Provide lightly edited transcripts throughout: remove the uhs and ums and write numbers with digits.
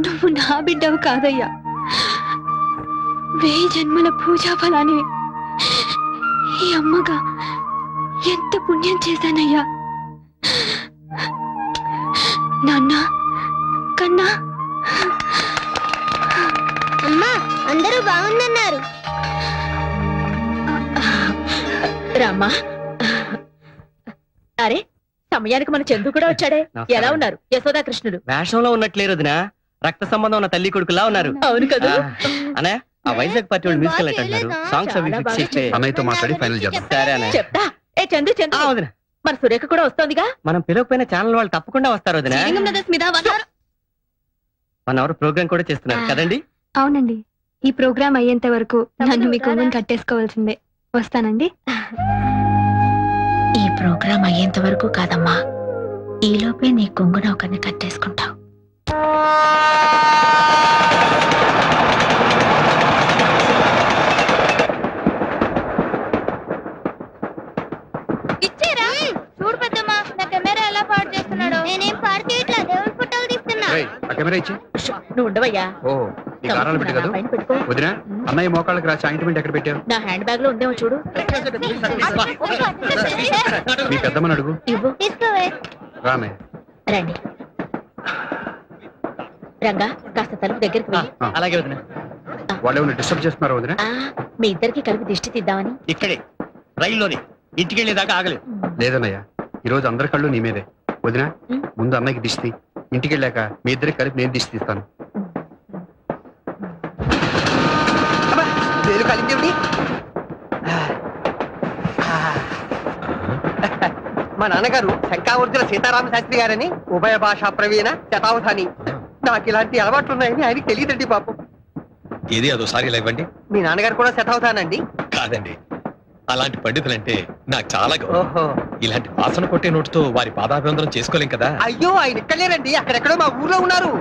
నువ్వు నా బిడ్డవు కాదయ్యా, 1000 జన్మల పూజా ఫలాన్ని ఈ అమ్మగా ఎంత పుణ్యం చేశానయ్యా. నాన్న కన్నా. అమ్మా అందరూ బాగుందన్నారు. రామ్మా. అరే సమయానికి మన చందు కూడా వచ్చాడే. ఎలా ఉన్నారు యశోదా కృష్ణుడు? వేషంలో ఉన్నట్లేరు వదినా, రక్త సంబంధం ఉన్న తల్లి కొడుకులా ఉన్నారు. అవును కదా. అనే ఆ వైజాగ్ పార్టీ వాళ్ళు మ్యూజికల్ నైట్ అంటారు, సాంగ్స్ అవి చాలా ఫిక్స్ చేస్తే అన్నయ్యతో మాట్లాడి ఫైనల్ చేద్దాం. సరే అనే. చెప్తా. ఏ చందు చందు, వదినా, మన సురేఖ కూడా వస్తోందిగా. మనం పిలవకపోయిన ఛానల్ వాళ్ళు తప్పకుండా వస్తారు వదినా. మన ఎవరు ప్రోగ్రామ్ కూడా చేస్తున్నారు కదండి. అవునండి, ఈ ప్రోగ్రాం అయ్యేంత వరకు నన్ను మీ కొంగుని కట్టేసుకోవాల్సిందే. వస్తానండి. ఈ ప్రోగ్రాం అయ్యేంత వరకు కాదమ్మా, ఈలోపే నీ కొంగున ఒకరిని కట్టేసుకుంటావు. ఇచ్చేరా చూడు పెద్దమ్మా, నా కెమెరా ఎలా పాడు చేస్తున్నాడు. నేనేం పాడు చేయట్లా, దేవుడి ఫోటోలు తీస్తున్నా. రేయ్, ఆ కెమెరా ఇచ్చి. నువ్వు ఉండవయ్యా. ఓ నీ కారాలు పెట్టి కదా పైన పెట్టుకో. వదినా, అన్నయ్య మోకాళ్ళకి రాసి ఆయింట్మెంట్ ఎక్కడ పెట్టావు? నా హ్యాండ్ బ్యాగ్ లో ఉందేమో చూడు. మీ పెద్దమ్మని అడుగు. ఇవ్వు. తీసుకోవే. రామే. రండి రంగా, కాస్త తలుపు దగ్గరికి వెళ్ళి. అలాగే వదినా. వాళ్ళు ఏమైనా డిస్టర్బ్ చేస్తున్నారు వదినా? మీ ఇద్దరికి కలిపి దిష్టి తీద్దామని. ఇక్కడే రైల్లోనే ఇంటికి వెళ్ళేదాకా ఆగలేదు. లేదన్నయ్య, ఈ రోజు అందరి కళ్ళు నీ మీదే. వదినా, ముందు అన్నయ్యకి దిష్టి, ఇంటికి వెళ్ళాక మీ ఇద్దరికి కలిపి నేను దిష్టి తీస్తాను. మా నాన్నగారు శంకావర్జున సీతారామ శాస్త్రి గారని ఉభయ భాషా ప్రవీణ శతావధాని. నాకు ఇలాంటి అలవాట్లు ఉన్నాయని ఆయనకి తెలియదండి పాపం. ఏది అదోసారి ఇలా ఇవ్వండి. మీ నాన్నగారు కూడా శతావధానండి? కాదండి, అలాంటి పండితులంటే నాకు చాలా గౌరవం. ఓహో. ఇలాంటి వాసన కొట్టే నోటుతో వారి పాదాభివందనం చేసుకోలేం కదా. అయ్యో, ఆయన ఇక్కడ లేరండి, అక్కడెక్కడో మా ఊర్లో ఉన్నారు.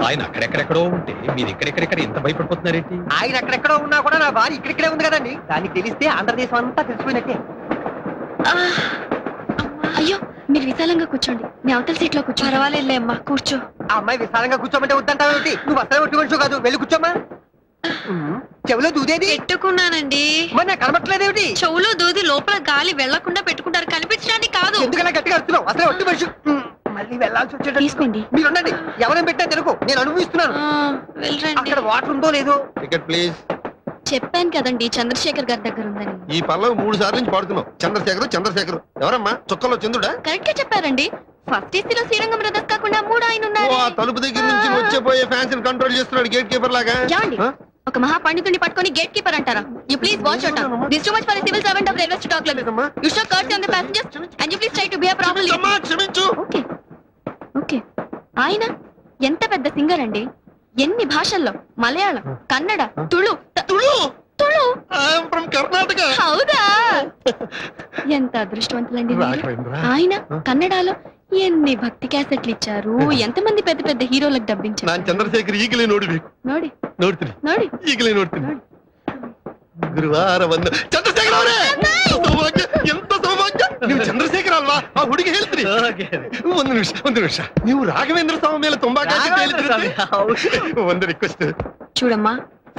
ఆయన అక్కడెక్కడెక్కడో ఉంటే మీరు ఇక్కడెక్కడెక్కడ ఎంత భయపడిపోతున్నారేంటి? ఆయన అక్కడెక్కడో ఉన్నా కూడా నా భార్య ఇక్కడిక్కడే ఉంది కదండి. దానికి తెలిస్తే ఆంధ్రదేశం అంతా తెలిసిపోయినట్టే. అయ్యో, మీరు విశాలంగా కూర్చోండి, నేను అవతల సీట్ లో కూర్చో. పర్వాలేదులే అమ్మా, కూర్చో. ఆ అమ్మాయి విశాలంగా కూర్చోమంటే వద్దంటావేమిటి? నువ్వు అసలు ఒట్టి మనిషి కాదు, వెళ్ళి కూర్చోమ్మా. చెవులో దూదేది పెట్టుకున్నానండి. మరి నాకు కనబట్టలేదేమిటి? చెవులో దూది లోపల గాలి వెళ్లకుండా పెట్టుకుంటారు, కనిపించడానికి కాదు. ఎందుకలా గట్టిగా అరుస్తున్నావు? అసలు ఒట్టి మనిషి. మళ్ళీ వెళ్ళాల్సి వచ్చేటట్టు. తీసుకోండి. మీరు ఉండండి, ఎవరైనా పెట్టా తెలుగు, నేను అనుభవిస్తున్నాను. వెళ్ళండి. అక్కడ వాటర్ ఉందో లేదో. Ticket please. చెప్పాను కదండి, చంద్రశేఖర్ గారి దగ్గర ఉందని. ఈ పల్లవి 3 సార్లు నుంచి పాడుతున్నావు. చంద్రశేఖర్ చంద్రశేఖర్ ఎవరమ్మా? చుక్కలో చంద్రుడా? కరెక్ట్ గా చెప్పారండి. ఫస్ట్ ఏసీలో శ్రీరంగం బ్రదర్స్ కాకుండా 3 ఆయన ఉన్నారు. తలుపు దగ్గర నుంచి వచ్చేపోయే ఫ్యాన్స్ కంట్రోల్ చేస్తున్నాడు గేట్ కీపర్ లాగా. ఏమండి, ఒక మహా పండితుడిని పట్టుకొని గేట్ కీపర్ అంటారా? You please watch out. This too much for a civil servant of railway to talk like this. You show courtesy on the passengers and you please try to behave properly. క్షమించు. Okay okay. ఆయన ఎంత పెద్ద singer అండి, ఎన్ని భాషల్లో, Malayalam, Kannada, Tulu Tulu Tulu. From Karnataka. హౌదా, ఎంత అదృష్టవంతులండి మీరు. ఆయన కన్నడలో ఎన్ని భక్తి క్యాసెట్లు ఇచ్చారు, ఎంతమంది పెద్ద పెద్ద హీరోలకు డబ్బించారు. ನಾನು ಚಂದ್ರಶೇಖರ್ ಈಗಲೇ ನೋಡ್ಬೇಕು. ನೋಡಿ ನೋಡ್ತೀನಿ ನೋಡಿ ಈಗಲೇ ನೋಡ್ತೀನಿ. ಗುರುವಾರ ಬಂದು ಚಂದ್ರಶೇಖರ್ ಅವರೇ, ಸೌಭಾಗ್ಯ, ಎಂತ ಸೌಭಾಗ್ಯ. ನೀವು ಚಂದ್ರಶೇಖರ್ ಅಲ್ವಾ? ಆ ಹುಡುಗಿ ಹೇಳ್ತೀರಿ. ಒಂದು ನಿಮಿಷ ನೀವು ರಾಘವೇಂದ್ರ ಸ್ವಾಮಿ ಮೇಲೆ ತುಂಬಾ ಒಂದು ರಿಕ್ವೆಸ್ಟ್. చూడమ్మా,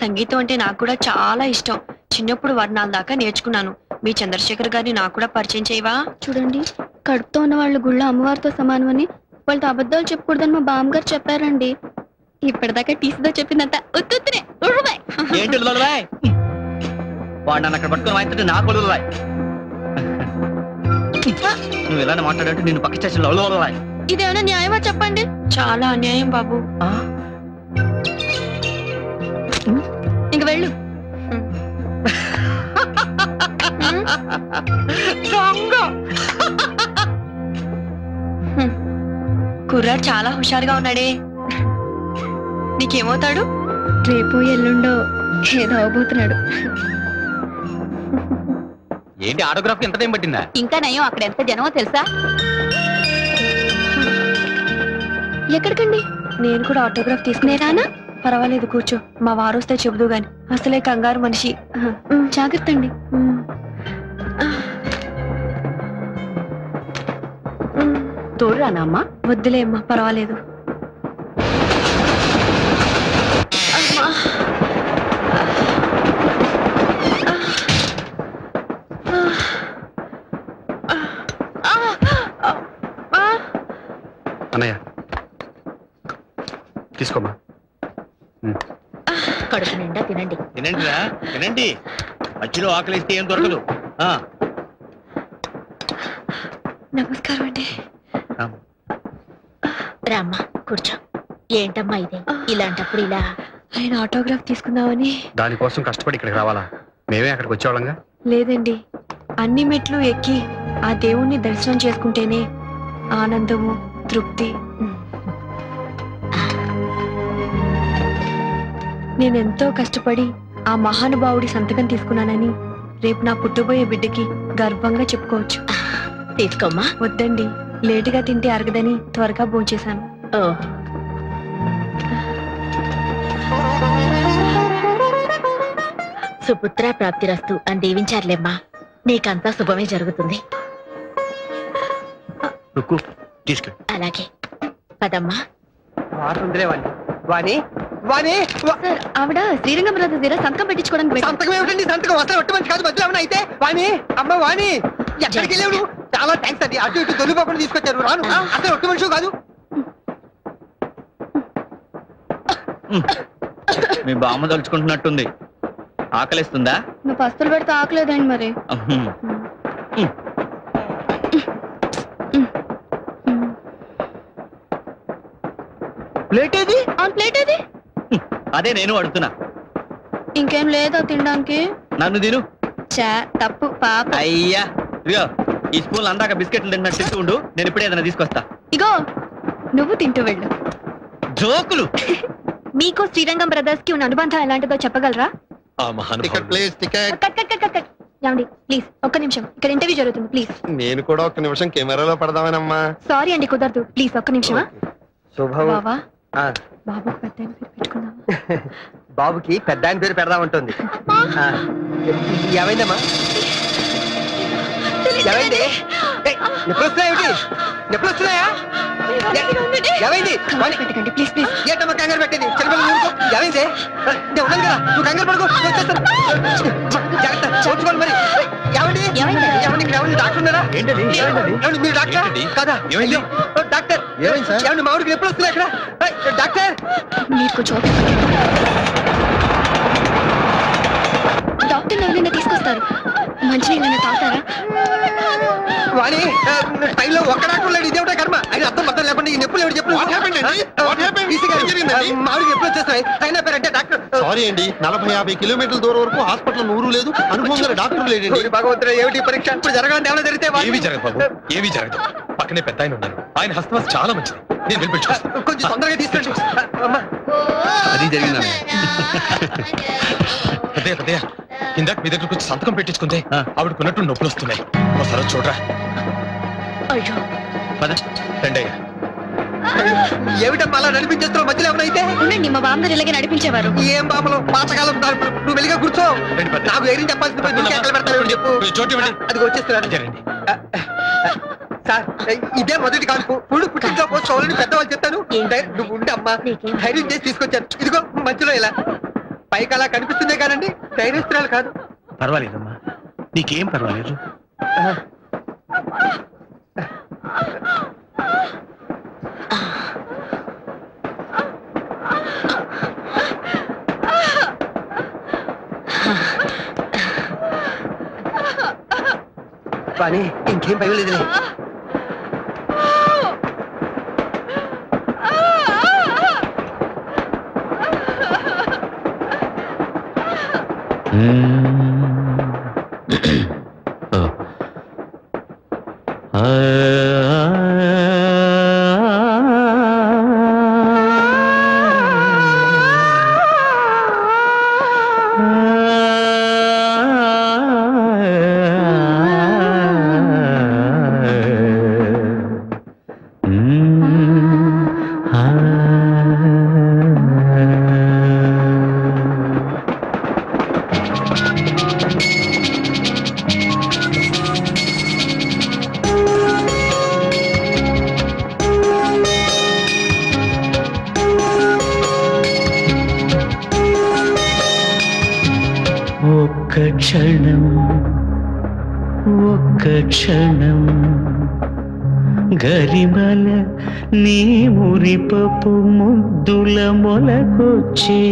సంగీతం అంటే నాకు కూడా చాలా ఇష్టం. చిన్నప్పుడు వర్ణాల దాకా నేర్చుకున్నాను. మీ చంద్రశేఖర్ గారిని నాకు కూడా పరిచయం చేయవా? చూడండి, కడుపుతో ఉన్న వాళ్ళు గుళ్ళో అమ్మవారితో సమానమని, వాళ్ళతో అబద్ధాలు చెప్పకూడదని మా బామ్మగారు చెప్పారండి. ఇప్పటిదాకా టీసీతో చెప్పిందంతా ఉత్తునే. ఏంటి వాడు నన్ను అక్కడ పట్టుకొని వాయిస్తుంటే నాకు వదలరాయ్. నువ్వు ఇలానే మాట్లాడంటే నేను పక్క స్టేషన్ లో వదలరాయ్. ఇదేమైనా న్యాయమా చెప్పండి? చాలా అన్యాయం బాబు. ఇంక వెళ్ళు. కుర్రాడు చాలా హుషారుగా ఉన్నాడే. నీకేమవుతాడు? రేపు ఎల్లుండో ఏదో అవబోతున్నాడు. ఏంటి ఆటోగ్రాఫ్ ఎంత టైం పట్టిందా? ఇంకా నయం, అక్కడ ఎంత జనమో తెలుసా? ఎక్కడికండి? నేను కూడా ఆటోగ్రాఫ్ తీసుకునేరానా? పర్వాలేదు, కూర్చో. మా వారు వస్తే చెబుదు గాని, అసలే కంగారు మనిషి. జాగ్రత్త అండి. తోడురానా అమ్మా? వద్దులే అమ్మా, పర్వాలేదు. అన్నయ్య తీసుకోమ్మా. కడుపు నిండా తినండి. తినండి రా తినండి, మధ్యలో ఆకలిస్తే ఏం దొరకదు. నమస్కారం అండి. రామ్మా కూర్చో. ఏంటమ్మా ఇది, ఇలాంటప్పుడు ఇలా? ఆయన ఆటోగ్రాఫ్ తీసుకుందామని. దానికోసం కష్టపడి ఇక్కడికి రావాలా? మేమే అక్కడికి వచ్చేవాళ్ళంగా. లేదండి, అన్ని మెట్లు ఎక్కి ఆ దేవుణ్ణి దర్శనం చేసుకుంటేనే ఆనందము, తృప్తి. నేనెంతో కష్టపడి ఆ మహానుభావుడి సంతకం తీసుకున్నానని రేపు నా పుట్టబోయే బిడ్డకి గర్వంగా చెప్పుకోవచ్చు. తీసుకోమ్మా. వద్దండి, లేటుగా తింటే అరగదని త్వరగా భోంచేశాను. ఓ సుపుత్ర ప్రాప్తిరస్తు అని దీవించారులేమ్మా. నీకంతా శుభమే జరుగుతుంది. రుక్కు తీసుకెళ్ళి. అలాగే పదమ్మా. వాడుందిలే వాణి. వాణి వాణి సార్, ఆవిడ శ్రీరంగం బ్రదర్స్ దగ్గర సంతకం పెట్టించుకోవడానికి వెళ్ళారు. సంతకం ఏమిటండి? సంతకం అసలు ఒట్టి మంచి కాదు, మధ్యలో ఏమన్నా అయితే. వాణి అమ్మ వాణి, ఎక్కడికి వెళ్ళావు నువ్వు? చాలా థ్యాంక్స్ అండి, అటు ఇటు దొరికిపోకుండా తీసుకొచ్చారు. రాను, అసలు ఒట్టి మనిషి కాదు. మీ బామ్మ తలుచుకుంటున్నట్టుంది. ఆకలిస్తుందా? నువ్వు పస్తులు పెడితే ఆకలేదండి మరి. ప్లేట్ ఏది? ప్లేట్ ఏది? అదే నేను అడుగుతున్నా. ఇంకేం లేదా తినడానికి? నన్ను తిను. చా తప్పు పాప. అయ్యా ఇదిగో, ఈ స్పూన్ అందాక బిస్కెట్లు తింటున్నట్టు తింటూ ఉండు, నేను ఇప్పుడే ఏదైనా తీసుకొస్తా. ఇగో నువ్వు తింటూ వెళ్ళు. జోకులు. మీకు శ్రీరంగం బ్రదర్స్ కి ఉన్న అనుబంధం ఎలాంటిదో చెప్పగలరా? Ticket please, ticket. Cut cut cut cut cut. ఏమండి ప్లీజ్ ఒక్క నిమిషం, ఇక్కడ ఇంటర్వ్యూ జరుగుతుంది ప్లీజ్. నేను కూడా ఒక్క నిమిషం కెమెరాలో పడదామేనమ్మా. సారీ అండి, కుదరదు. ప్లీజ్ ఒక్క నిమిషమా. శుభం. బావా, ఆ, బాబుకి పెద్ద ఆయన పేరు పెట్టుకుందాం. బాబుకి పెద్ద ఆయన పేరు పెడదామంటుంది. ఏమైందమ్మా? ఏమైంది? నొప్పులు వస్తున్నాయేమిటి? నొప్పులు వస్తున్నాయా? ఏమైంది? కంగారు పెట్టకండి ప్లీజ్ ప్లీజ్. ఏంటమ్మా కంగారు పెట్టేది? చిన్నపిల్లలు ఊరుకో. ఏమైంది? నేను ఉన్నాను కదా, నువ్వు కంగారు పడుకో. నేను చేస్తాను. జాగ్రత్త, చూసుకోండి మరి. ఏమండి? ఏమైంది? ఏమండి? ఇక్కడ ఏమండి? డాక్టర్ ఉన్నారా? ఏంటది? ఏమండి, మీరు డాక్టర్ కదా? ఏమైంది? డాక్టర్ ఏమైంది సార్? ఏమండి, మా ఊరికి నొప్పులు వస్తున్నాయి అక్కడ. డాక్టర్ మీరు కొంచెం డాక్టర్ ఎవరైనా తీసుకొస్తారు. మంచినీళ్ళైనా తాగుతారా? వాణి, టైంలో ఒక్క డాక్టర్ లేడు. ఇదేమిటో కర్మ. ఆయన అర్థం పర్థం లేకుండా ఈ నొప్పులు ఎవరు చెప్పు. What happened అండి? What happened? ఏం జరిగిందండి? మామిడికి ఎప్పుడు వచ్చేస్తాయి అయినా పేరంటే డాక్టర్. సారీ అండి, 40-50 కిలోమీటర్ల దూరం వరకు హాస్పిటల్ నూరు లేదు, అనుభవం గల డాక్టర్ లేడండి. ఓరి భగవంతుడా, ఏమిటి పరీక్ష? ఇప్పుడు జరగాలంటే ఏమైనా జరిగితే ఏమీ జరగదు బాబు, ఏమీ జరగదు. పక్కనే పెద్ద ఆయన ఉన్నారు, ఆయన హస్తవాస చాలా మంచిది. నేను వెళ్ళిపోయి కొంచెం తొందరగా తీసుకెళ్ళి. అమ్మా, అది జరిగిందా? పెద్దయ్య పెద్దయ్య, ఇందాక మీ దగ్గరకు వచ్చి సంతకం పెట్టించుకుంటే ఆవిడకున్నట్టు నొప్పులు వస్తున్నాయి. ఒకసారి చూడరా. అయ్యో పద. రండయ్య. ఏమిటమ్మా అలా నడిపించేస్తున్నావు? మధ్యలో ఏమైనా అయితే? ఉండండి, మా బామ్మగారు ఇలాగే నడిపించేవారు. ఏం బామలు, పాతకాలం నువ్వు వెలిగా కూర్చో. రండి పెద్ద. నాకు ధైర్యం చెప్పాల్సింది పోయి నువ్వు ఎక్కడ పెడతావు చెప్పు. కొంచెం చోటు ఇవ్వండి. అది వచ్చేస్తున్నాను. రండి. సార్, ఇదే మొదటి కాల్పు. పుళ్ళు పుట్టింట్లో పోసుకోవాలని పెద్దవాళ్ళు చెప్తాను. నువ్వు ఉండి అమ్మా, ధైర్యం చేసి తీసుకొచ్చాను. ఇదిగో మధ్యలో ఇలా పైకి అలా కనిపిస్తుందే కానండి, ధైర్యస్తురాలు కాదు. పర్వాలేదమ్మా, నీకేం పర్వాలేదు. కానీ ఇంకేం భయం లేదులే. ఒక్క క్షణం గరిమల నీ మురిపపు ముద్దుల మొలకొచ్చే